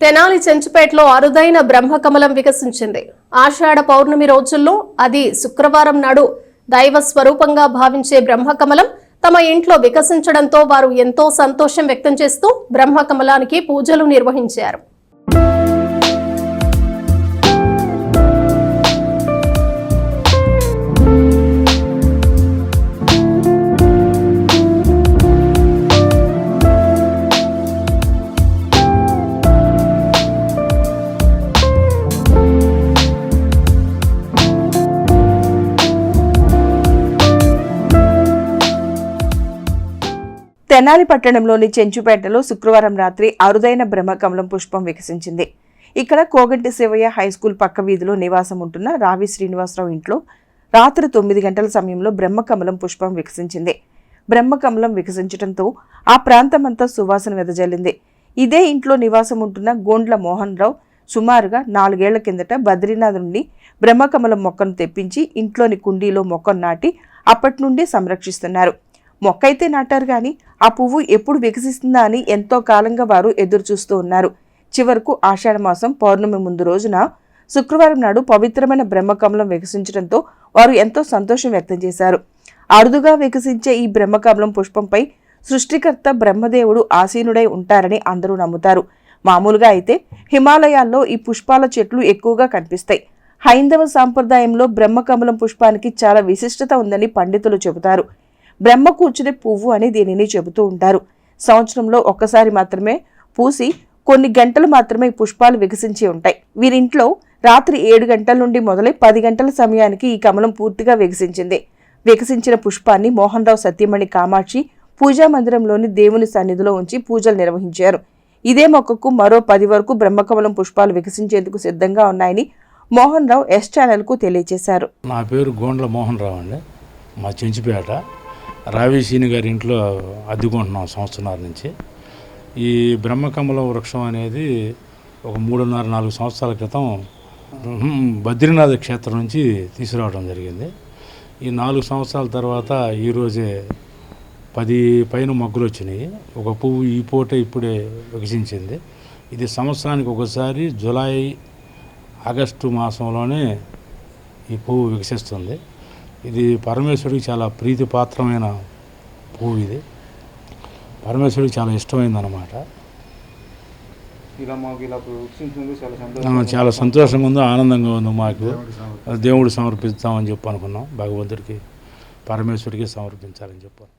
తెనాలి చెంచుపేటలో అరుదైన బ్రహ్మకమలం వికసించింది. ఆషాఢ పౌర్ణమి రోజుల్లో అది శుక్రవారం నాడు దైవ స్వరూపంగా భావించే బ్రహ్మకమలం తమ ఇంట్లో వికసించడంతో వారు ఎంతో సంతోషం వ్యక్తం చేస్తూ బ్రహ్మకమలానికి పూజలు నిర్వహించారు. తెనాలి పట్టణంలోని చెంచుపేటలో శుక్రవారం రాత్రి అరుదైన బ్రహ్మకమలం పుష్పం వికసించింది. ఇక్కడ కోగంటి శివయ్య హైస్కూల్ పక్క వీధిలో నివాసం ఉంటున్న రావి శ్రీనివాసరావు ఇంట్లో రాత్రి 9 గంటల సమయంలో బ్రహ్మకమలం పుష్పం వికసించింది. బ్రహ్మకమలం వికసించడంతో ఆ ప్రాంతమంతా సువాసన వెదజల్లింది. ఇదే ఇంట్లో నివాసం ఉంటున్న గోండ్ల మోహన్ రావు సుమారుగా 4 ఏళ్ల కిందట బద్రీనాథ్ నుండి బ్రహ్మకమలం మొక్కను తెప్పించి ఇంట్లోని కుండీలో మొక్కను నాటి అప్పటి నుండి సంరక్షిస్తున్నారు. మొక్కైతే నాటారు కానీ ఆ పువ్వు ఎప్పుడు వికసిస్తుందా అని ఎంతో కాలంగా వారు ఎదురు చూస్తూ ఉన్నారు. చివరకు ఆషాఢ మాసం పౌర్ణమి ముందు రోజున శుక్రవారం నాడు పవిత్రమైన బ్రహ్మకమలం వికసించడంతో వారు ఎంతో సంతోషం వ్యక్తం చేశారు. అరుదుగా వికసించే ఈ బ్రహ్మకమలం పుష్పంపై సృష్టికర్త బ్రహ్మదేవుడు ఆసీనుడై ఉంటారని అందరూ నమ్ముతారు. మామూలుగా అయితే హిమాలయాల్లో ఈ పుష్పాల చెట్లు ఎక్కువగా కనిపిస్తాయి. హైందవ సాంప్రదాయంలో బ్రహ్మకమలం పుష్పానికి చాలా విశిష్టత ఉందని పండితులు చెబుతారు. బ్రహ్మ కూర్చునే పువ్వు అని దీనిని చెబుతూ ఉంటారు. సంవత్సరంలో ఒక్కసారి మాత్రమే పూసి కొన్ని గంటలు మాత్రమే పుష్పాలు వికసించి ఉంటాయి. వీరింట్లో రాత్రి 7 గంటల నుండి మొదలై 10 గంటల సమయానికి ఈ కమలం పూర్తిగా వికసించింది. వికసించిన పుష్పాన్ని మోహన్ రావు సత్యమణి కామాక్షి పూజా మందిరంలోని దేవుని సన్నిధిలో ఉంచి పూజలు నిర్వహించారు. ఇదే మొక్కకు మరో 10 వరకు బ్రహ్మకమలం పుష్పాలు వికసించేందుకు సిద్ధంగా ఉన్నాయని మోహన్ రావు ఎస్ ఛానల్కు తెలియజేశారు. నా పేరు గోండ్ల మోహన్ రావు అండి. మా చెంచుపేట రావి శ్రీని గారి ఇంట్లో అద్దెకుంటున్నాం సంవత్సరాల నుంచి. ఈ బ్రహ్మకమలం వృక్షం అనేది ఒక 3.5-4 సంవత్సరాల క్రితం బద్రీనాథ్ క్షేత్రం నుంచి తీసుకురావడం జరిగింది. ఈ 4 సంవత్సరాల తర్వాత ఈరోజే 10 పైన మొగ్గలు వచ్చినాయి. ఒక పువ్వు ఈ పూట ఇప్పుడే వికసించింది. ఇది సంవత్సరానికి ఒకసారి జూలై ఆగస్టు మాసంలోనే ఈ పువ్వు వికసిస్తుంది. ఇది పరమేశ్వరుడికి చాలా ప్రీతిపాత్రమైన పువ్వు. ఇది పరమేశ్వరుడికి చాలా ఇష్టమైందన్నమాట. చాలా సంతోషంగా ఉంది, ఆనందంగా ఉంది. మాకు దేవుడు సమర్పిస్తామని చెప్పి అనుకున్నాం. భగవంతుడికి పరమేశ్వరుడికి సమర్పించాలని చెప్పాను.